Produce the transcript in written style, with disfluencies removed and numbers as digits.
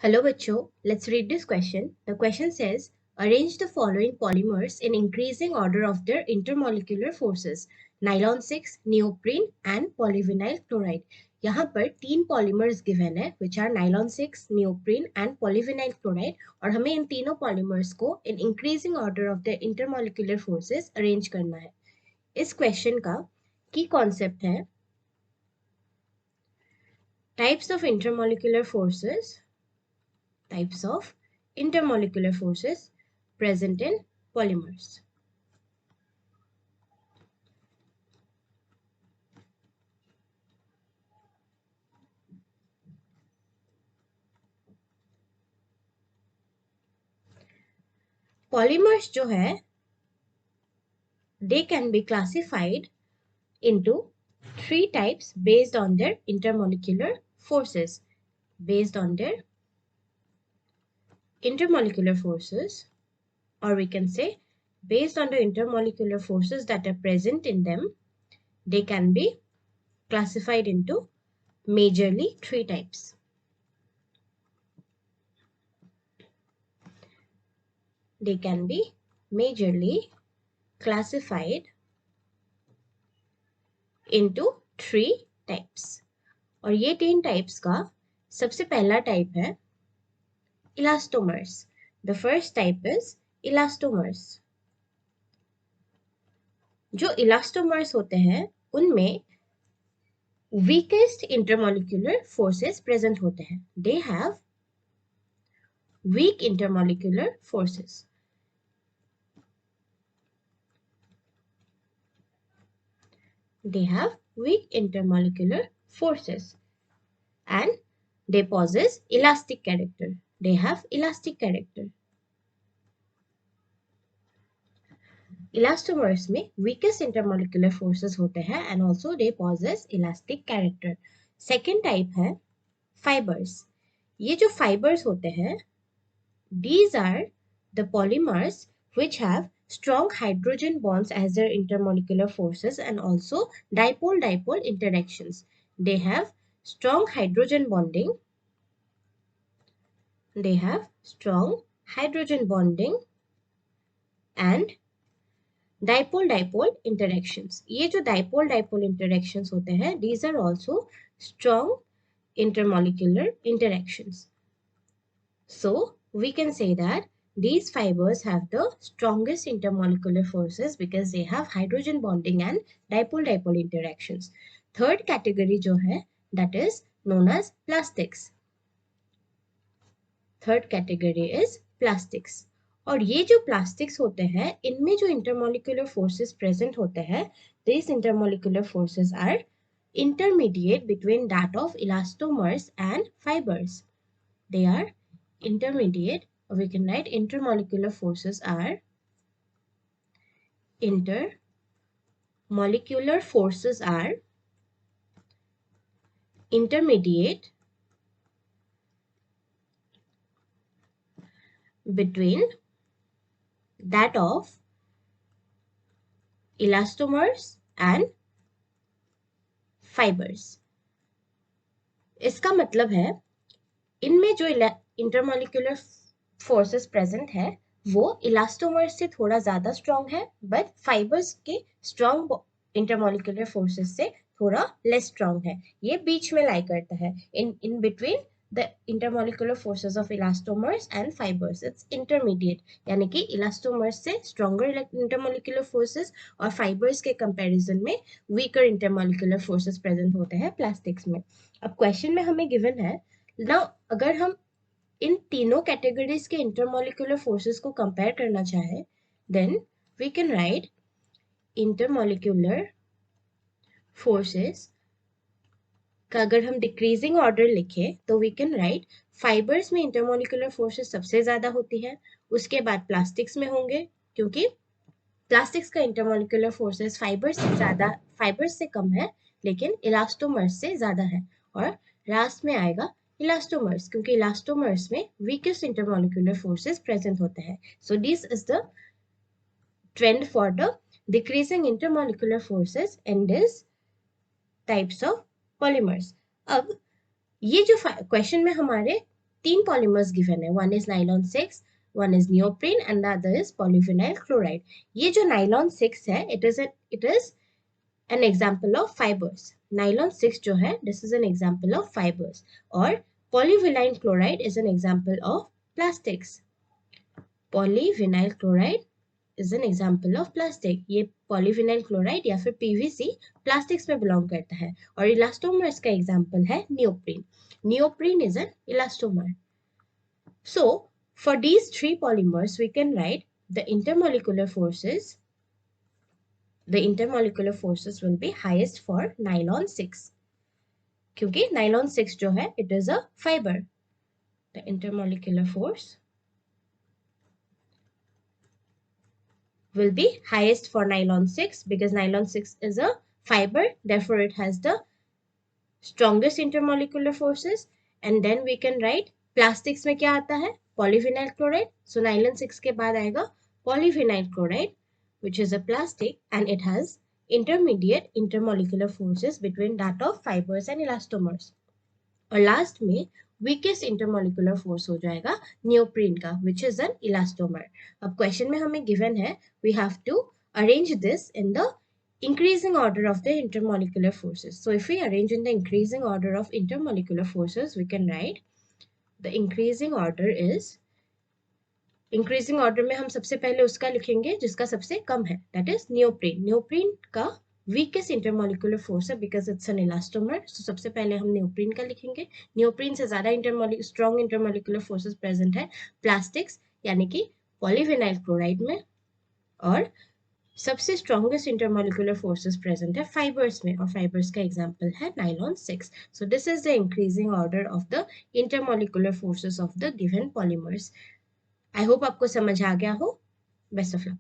Hello बच्चों, let's read this question. The question says, arrange the following polymers in increasing order of their intermolecular forces, Nylon-6, Neoprene and Polyvinyl chloride. यहाँ पर तीन polymers given है, which are Nylon-6, Neoprene and Polyvinyl chloride, और हमें इन तीनों polymers को in increasing order of their intermolecular forces arrange करना है. इस question का key concept है types of intermolecular forces present in polymers. Polymers जो है, they can be classified into three types based on their intermolecular forces. Or we can say based on the intermolecular forces that are present in them, they can be classified into majorly three types. They can be majorly classified into three types. और ये तीन types का सबसे पहला type है elastomers. The first type is elastomers. जो elastomers होते हैं उनमें weakest intermolecular forces present होते हैं. They have weak intermolecular forces. And they possess elastic character. Elastomers में weakest intermolecular forces होते हैं and also they possess elastic character. Second type है fibers. ये जो fibers होते हैं, these are the polymers which have strong hydrogen bonds as their intermolecular forces and also dipole-dipole interactions. They have strong hydrogen bonding. And dipole-dipole interactions. ये जो dipole-dipole interactions होते हैं, these are also strong intermolecular interactions. So we can say that these fibers have the strongest intermolecular forces because they have hydrogen bonding and dipole-dipole interactions. Third category जो है, that is known as plastics. और ये जो plastics होते हैं, इनमें जो intermolecular forces present होते हैं, these intermolecular forces are intermediate between that of elastomers and fibers. They are intermediate, or we can write intermolecular forces are intermediate between that of elastomers and fibers. इसका मतलब है इनमें जो intermolecular forces present है वो elastomers से थोड़ा ज़्यादा strong है, but fibers के strong intermolecular forces से थोड़ा less strong है. ये बीच में lie करता है. In between the intermolecular forces of elastomers and fibers, it's intermediate. यानी कि elastomers से stronger intermolecular forces और fibers के comparison में weaker intermolecular forces present होते हैं plastics में. अब question में हमें given है, now अगर हम इन तीनों categories के intermolecular forces को compare करना चाहे, then we can write intermolecular forces का अगर हम डिक्रीजिंग ऑर्डर लिखे तो वी कैन राइट फाइबर्स में इंटरमोलिकुलर फोर्सेस सबसे ज्यादा होती है, उसके बाद प्लास्टिक्स में होंगे क्योंकि प्लास्टिक्स का इंटरमोलिकुलर फोर्सेस फाइबर्स से कम है लेकिन इलास्टोमर्स से ज्यादा है, और लास्ट में आएगा इलास्टोमर्स क्योंकि इलास्टोमर्स में वीकेस्ट इंटरमोलिकुलर फोर्सेस प्रेजेंट होते हैं. So this is the trend for the decreasing intermolecular forces in this types of polymers. अब ये जो क्वेश्चन में हमारे तीन पॉलीमर्स गिवन है, one is nylon 6, one is neoprene and the other is polyvinyl chloride. ये जो नाइलॉन 6 है it is an example of fibers. Nylon 6 जो है this is an example of fibers और polyvinyl chloride is an example of plastics. Polyvinyl chloride is an example of plastic. ये polyvinyl chloride या फिर PVC plastics में belong करता है और elastomers का example है neoprene. Neoprene is an elastomer. So for these three polymers we can write the intermolecular forces. The intermolecular forces will be highest for nylon 6 क्योंकि nylon 6 जो है it is a fiber. The intermolecular force will be highest for nylon 6 because nylon 6 is a fiber, therefore it has the strongest intermolecular forces. And then we can write plastics में क्या आता है, polyvinyl chloride. So nylon 6 के बाद आएगा polyvinyl chloride which is a plastic and it has intermediate intermolecular forces between that of fibers and elastomers. और last में weakest intermolecular force हो जाएगा neoprene का which is an elastomer. अब question में हमें given है we have to arrange this in the increasing order of the intermolecular forces. So if we arrange in the increasing order of intermolecular forces we can write the increasing order is, increasing order में हम सबसे पहले उसका लिखेंगे जिसका सबसे कम है, that is neoprene. Neoprene का वीकेस्ट इंटरमोलिकुलर फोर्स है बिकॉज इट्स एन इलास्टोमर. सो सबसे पहले हम नियोप्रीन का लिखेंगे. नियोप्रीन से ज्यादा स्ट्रॉन्ग इंटरमोलिकुलर फोर्सेस प्रेजेंट है प्लास्टिक्स यानी कि पॉलीविनाइल क्लोराइड में और सबसे स्ट्रॉन्गेस्ट इंटरमोलिकुलर फोर्सेस प्रेजेंट है फाइबर्स में और फाइबर्स का एग्जांपल है nylon 6. So this is the increasing order of the intermolecular forces of the given polymers. I hope आपको समझ आ गया हो. Best of luck.